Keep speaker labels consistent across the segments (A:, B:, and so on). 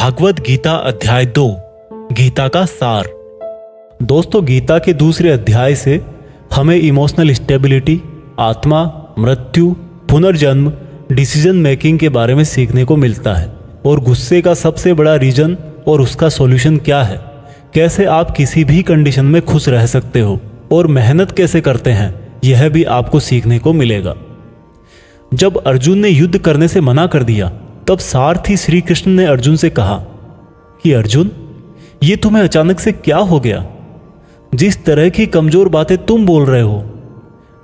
A: भागवत गीता अध्याय 2 गीता का सार। दोस्तों, गीता के दूसरे अध्याय से हमें इमोशनल स्टेबिलिटी, आत्मा, मृत्यु, पुनर्जन्म, डिसीजन मेकिंग के बारे में सीखने को मिलता है और गुस्से का सबसे बड़ा रीजन और उसका सॉल्यूशन क्या है, कैसे आप किसी भी कंडीशन में खुश रह सकते हो और मेहनत कैसे करते हैं, यह भी आपको सीखने को मिलेगा। जब अर्जुन ने युद्ध करने से मना कर दिया तब सारथी श्री कृष्ण ने अर्जुन से कहा कि अर्जुन, ये तुम्हें अचानक से क्या हो गया? जिस तरह की कमजोर बातें तुम बोल रहे हो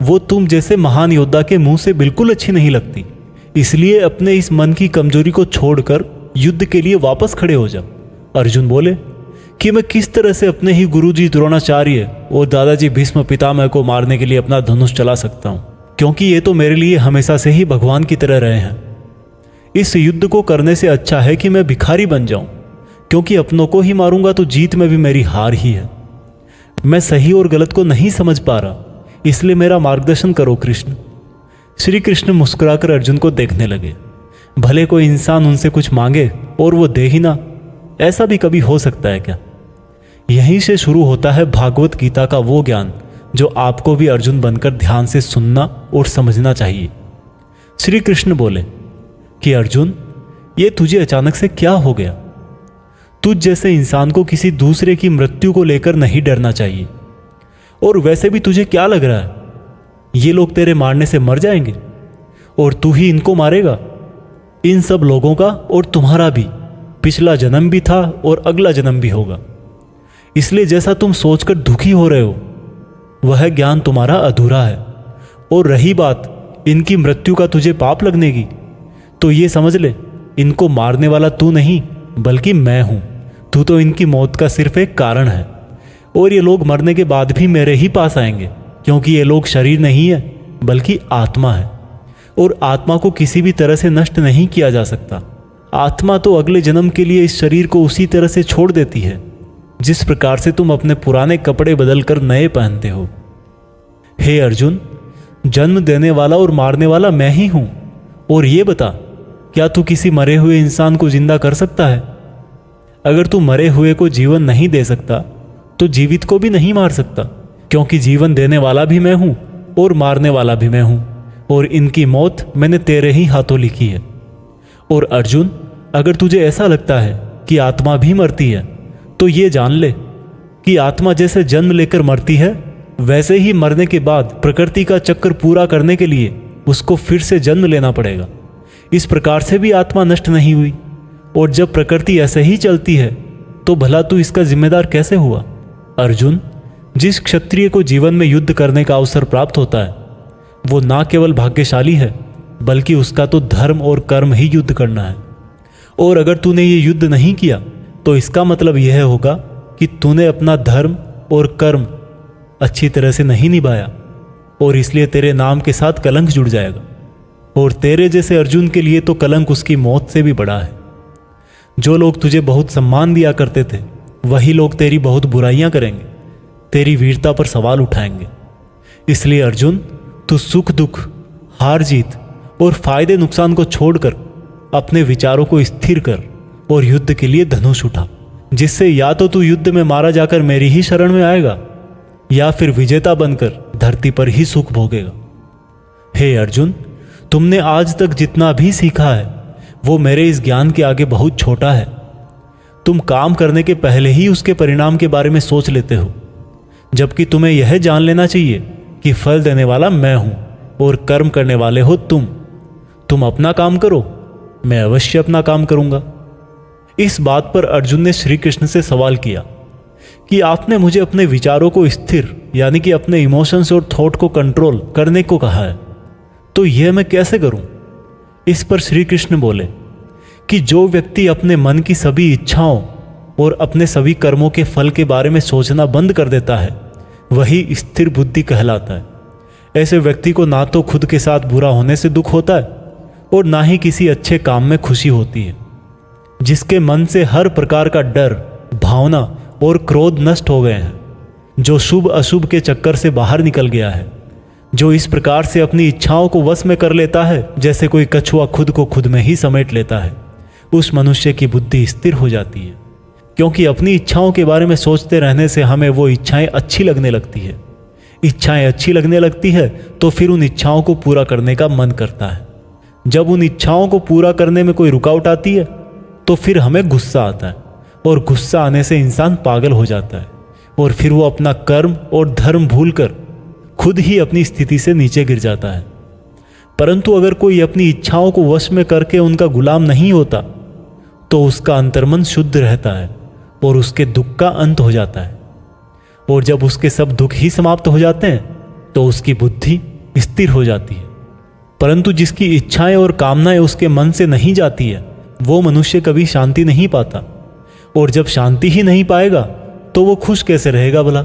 A: वो तुम जैसे महान योद्धा के मुंह से बिल्कुल अच्छी नहीं लगती। इसलिए अपने इस मन की कमजोरी को छोड़कर युद्ध के लिए वापस खड़े हो जाओ। अर्जुन बोले कि मैं किस तरह से अपने ही गुरुजी द्रोणाचार्य और दादाजी भीष्म पितामह को मारने के लिए अपना धनुष चला सकता हूं, क्योंकि ये तो मेरे लिए हमेशा से ही भगवान की तरह रहे हैं। इस युद्ध को करने से अच्छा है कि मैं भिखारी बन जाऊं, क्योंकि अपनों को ही मारूंगा तो जीत में भी मेरी हार ही है। मैं सही और गलत को नहीं समझ पा रहा, इसलिए मेरा मार्गदर्शन करो कृष्ण। श्री कृष्ण मुस्कुराकर अर्जुन को देखने लगे। भले कोई इंसान उनसे कुछ मांगे और वो दे ही ना, ऐसा भी कभी हो सकता है क्या? यहीं से शुरू होता है भागवत गीता का वो ज्ञान जो आपको भी अर्जुन बनकर ध्यान से सुनना और समझना चाहिए। श्री कृष्ण बोले कि अर्जुन, ये तुझे अचानक से क्या हो गया? तुझ जैसे इंसान को किसी दूसरे की मृत्यु को लेकर नहीं डरना चाहिए। और वैसे भी तुझे क्या लग रहा है, ये लोग तेरे मारने से मर जाएंगे और तू ही इनको मारेगा? इन सब लोगों का और तुम्हारा भी पिछला जन्म भी था और अगला जन्म भी होगा। इसलिए जैसा तुम सोचकर दुखी हो रहे हो वह ज्ञान तुम्हारा अधूरा है। और रही बात इनकी मृत्यु का तुझे पाप लगने की, तो ये समझ ले, इनको मारने वाला तू नहीं बल्कि मैं हूं। तू तो इनकी मौत का सिर्फ एक कारण है और ये लोग मरने के बाद भी मेरे ही पास आएंगे, क्योंकि ये लोग शरीर नहीं है बल्कि आत्मा है और आत्मा को किसी भी तरह से नष्ट नहीं किया जा सकता। आत्मा तो अगले जन्म के लिए इस शरीर को उसी तरह से छोड़ देती है जिस प्रकार से तुम अपने पुराने कपड़े बदलकर नए पहनते हो। हे अर्जुन, जन्म देने वाला और मारने वाला मैं ही हूं। और ये बता, क्या तू किसी मरे हुए इंसान को जिंदा कर सकता है? अगर तू मरे हुए को जीवन नहीं दे सकता तो जीवित को भी नहीं मार सकता, क्योंकि जीवन देने वाला भी मैं हूं और मारने वाला भी मैं हूं, और इनकी मौत मैंने तेरे ही हाथों लिखी है। और अर्जुन, अगर तुझे ऐसा लगता है कि आत्मा भी मरती है तो ये जान ले कि आत्मा जैसे जन्म लेकर मरती है वैसे ही मरने के बाद प्रकृति का चक्र पूरा करने के लिए उसको फिर से जन्म लेना पड़ेगा। इस प्रकार से भी आत्मा नष्ट नहीं हुई। और जब प्रकृति ऐसे ही चलती है तो भला तू इसका जिम्मेदार कैसे हुआ? अर्जुन, जिस क्षत्रिय को जीवन में युद्ध करने का अवसर प्राप्त होता है वो ना केवल भाग्यशाली है बल्कि उसका तो धर्म और कर्म ही युद्ध करना है। और अगर तूने ये युद्ध नहीं किया तो इसका मतलब यह होगा कि तूने अपना धर्म और कर्म अच्छी तरह से नहीं निभाया और इसलिए तेरे नाम के साथ कलंक जुड़ जाएगा। और तेरे जैसे अर्जुन के लिए तो कलंक उसकी मौत से भी बड़ा है। जो लोग तुझे बहुत सम्मान दिया करते थे वही लोग तेरी बहुत बुराइयां करेंगे, तेरी वीरता पर सवाल उठाएंगे। इसलिए अर्जुन, तू सुख दुख, हार जीत और फायदे नुकसान को छोड़कर अपने विचारों को स्थिर कर और युद्ध के लिए धनुष उठा, जिससे या तो तू युद्ध में मारा जाकर मेरी ही शरण में आएगा या फिर विजेता बनकर धरती पर ही सुख भोगेगा। हे अर्जुन, तुमने आज तक जितना भी सीखा है वो मेरे इस ज्ञान के आगे बहुत छोटा है। तुम काम करने के पहले ही उसके परिणाम के बारे में सोच लेते हो, जबकि तुम्हें यह जान लेना चाहिए कि फल देने वाला मैं हूं और कर्म करने वाले हो तुम। तुम अपना काम करो, मैं अवश्य अपना काम करूंगा। इस बात पर अर्जुन ने श्री कृष्ण से सवाल किया कि आपने मुझे अपने विचारों को स्थिर यानी कि अपने इमोशंस और थॉट को कंट्रोल करने को कहा है, तो यह मैं कैसे करूं? इस पर श्री कृष्ण बोले कि जो व्यक्ति अपने मन की सभी इच्छाओं और अपने सभी कर्मों के फल के बारे में सोचना बंद कर देता है वही स्थिर बुद्धि कहलाता है। ऐसे व्यक्ति को ना तो खुद के साथ बुरा होने से दुख होता है और ना ही किसी अच्छे काम में खुशी होती है। जिसके मन से हर प्रकार का डर, भावना और क्रोध नष्ट हो गए हैं, जो शुभ अशुभ के चक्कर से बाहर निकल गया है, जो इस प्रकार से अपनी इच्छाओं को वश में कर लेता है जैसे कोई कछुआ खुद को खुद में ही समेट लेता है, उस मनुष्य की बुद्धि स्थिर हो जाती है, क्योंकि अपनी इच्छाओं के बारे में सोचते रहने से हमें वो इच्छाएं अच्छी लगने लगती है। इच्छाएं अच्छी लगने लगती है तो फिर उन इच्छाओं को पूरा करने का मन करता है। जब उन इच्छाओं को पूरा करने में कोई रुकावट आती है तो फिर हमें गुस्सा आता है, और गुस्सा आने से इंसान पागल हो जाता है, और फिर वो अपना कर्म और धर्म भूलकर खुद ही अपनी स्थिति से नीचे गिर जाता है। परंतु अगर कोई अपनी इच्छाओं को वश में करके उनका गुलाम नहीं होता तो उसका अंतर्मन शुद्ध रहता है और उसके दुख का अंत हो जाता है। और जब उसके सब दुख ही समाप्त हो जाते हैं तो उसकी बुद्धि स्थिर हो जाती है। परंतु जिसकी इच्छाएं और कामनाएं उसके मन से नहीं जाती है, वो मनुष्य कभी शांति नहीं पाता, और जब शांति ही नहीं पाएगा तो वो खुश कैसे रहेगा भला?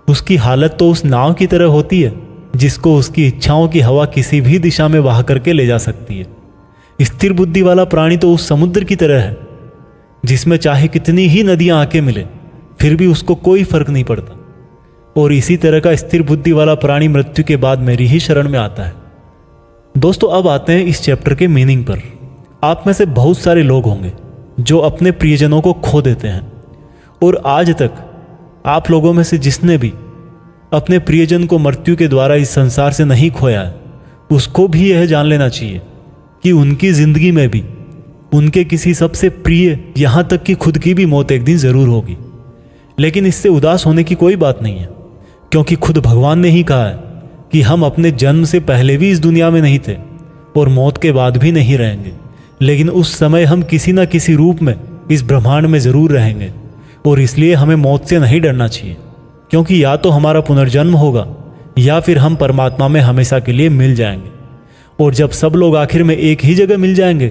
A: उसकी हालत तो उस नाव की तरह होती है जिसको उसकी इच्छाओं की हवा किसी भी दिशा में बहा करके ले जा सकती है। स्थिर बुद्धि वाला प्राणी तो उस समुद्र की तरह है जिसमें चाहे कितनी ही नदियां आके मिले फिर भी उसको कोई फर्क नहीं पड़ता। और इसी तरह का स्थिर बुद्धि वाला प्राणी मृत्यु के बाद मेरी ही शरण में आता है। दोस्तों, अब आते हैं इस चैप्टर के मीनिंग पर। आप में से बहुत सारे लोग होंगे जो अपने प्रियजनों को खो देते हैं, और आज तक आप लोगों में से जिसने भी अपने प्रियजन को मृत्यु के द्वारा इस संसार से नहीं खोया है, उसको भी यह जान लेना चाहिए कि उनकी जिंदगी में भी उनके किसी सबसे प्रिय, यहाँ तक कि खुद की भी मौत एक दिन जरूर होगी। लेकिन इससे उदास होने की कोई बात नहीं है, क्योंकि खुद भगवान ने ही कहा है कि हम अपने जन्म से पहले भी इस दुनिया में नहीं थे और मौत के बाद भी नहीं रहेंगे, लेकिन उस समय हम किसी न किसी रूप में इस ब्रह्मांड में जरूर रहेंगे। और इसलिए हमें मौत से नहीं डरना चाहिए, क्योंकि या तो हमारा पुनर्जन्म होगा या फिर हम परमात्मा में हमेशा के लिए मिल जाएंगे। और जब सब लोग आखिर में एक ही जगह मिल जाएंगे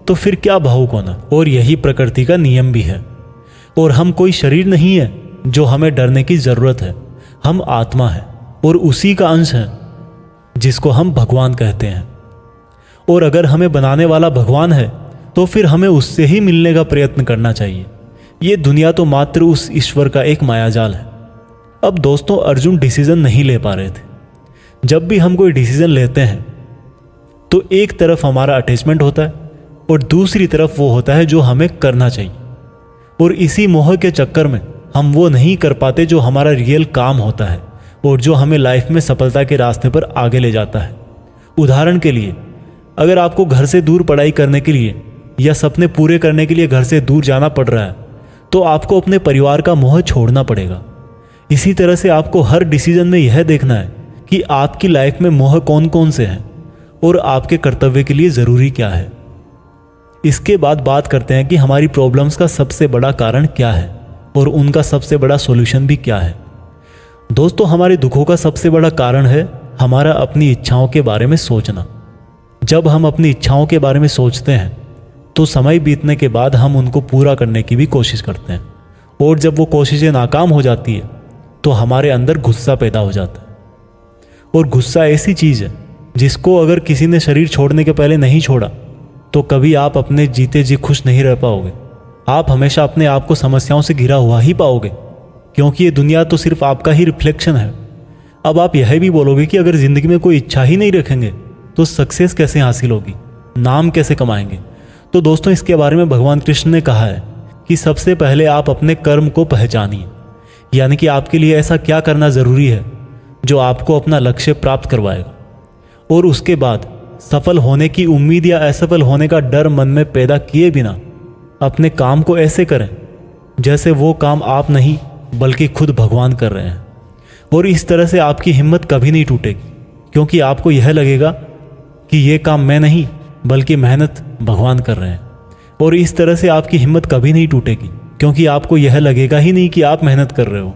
A: तो फिर क्या भावुक होना। और यही प्रकृति का नियम भी है। और हम कोई शरीर नहीं है जो हमें डरने की जरूरत है। हम आत्मा है और उसी का अंश है जिसको हम भगवान कहते हैं। और अगर हमें बनाने वाला भगवान है तो फिर हमें उससे ही मिलने का प्रयत्न करना चाहिए। ये दुनिया तो मात्र उस ईश्वर का एक मायाजाल है। अब दोस्तों, अर्जुन डिसीजन नहीं ले पा रहे थे। जब भी हम कोई डिसीजन लेते हैं तो एक तरफ हमारा अटैचमेंट होता है और दूसरी तरफ वो होता है जो हमें करना चाहिए। और इसी मोह के चक्कर में हम वो नहीं कर पाते जो हमारा रियल काम होता है और जो हमें लाइफ में सफलता के रास्ते पर आगे ले जाता है। उदाहरण के लिए, अगर आपको घर से दूर पढ़ाई करने के लिए या सपने पूरे करने के लिए घर से दूर जाना पड़ रहा है तो आपको अपने परिवार का मोह छोड़ना पड़ेगा। इसी तरह से आपको हर डिसीजन में यह देखना है कि आपकी लाइफ में मोह कौन कौन से हैं और आपके कर्तव्य के लिए ज़रूरी क्या है। इसके बाद बात करते हैं कि हमारी प्रॉब्लम्स का सबसे बड़ा कारण क्या है और उनका सबसे बड़ा सॉल्यूशन भी क्या है। दोस्तों, हमारे दुखों का सबसे बड़ा कारण है हमारा अपनी इच्छाओं के बारे में सोचना। जब हम अपनी इच्छाओं के बारे में सोचते हैं तो समय बीतने के बाद हम उनको पूरा करने की भी कोशिश करते हैं, और जब वो कोशिशें नाकाम हो जाती है तो हमारे अंदर गुस्सा पैदा हो जाता है। और गुस्सा ऐसी चीज़ है जिसको अगर किसी ने शरीर छोड़ने के पहले नहीं छोड़ा तो कभी आप अपने जीते जी खुश नहीं रह पाओगे। आप हमेशा अपने आप को समस्याओं से घिरा हुआ ही पाओगे, क्योंकि ये दुनिया तो सिर्फ आपका ही रिफ्लेक्शन है। अब आप यह भी बोलोगे कि अगर ज़िंदगी में कोई इच्छा ही नहीं रखेंगे तो सक्सेस कैसे हासिल होगी, नाम कैसे कमाएंगे। तो दोस्तों, इसके बारे में भगवान कृष्ण ने कहा है कि सबसे पहले आप अपने कर्म को पहचानिए, यानी कि आपके लिए ऐसा क्या करना ज़रूरी है जो आपको अपना लक्ष्य प्राप्त करवाएगा। और उसके बाद सफल होने की उम्मीद या असफल होने का डर मन में पैदा किए बिना अपने काम को ऐसे करें जैसे वो काम आप नहीं बल्कि खुद भगवान कर रहे हैं। और इस तरह से आपकी हिम्मत कभी नहीं टूटेगी, क्योंकि आपको यह लगेगा कि ये काम मैं नहीं बल्कि मेहनत भगवान कर रहे हैं। और इस तरह से आपकी हिम्मत कभी नहीं टूटेगी, क्योंकि आपको यह लगेगा ही नहीं कि आप मेहनत कर रहे हो,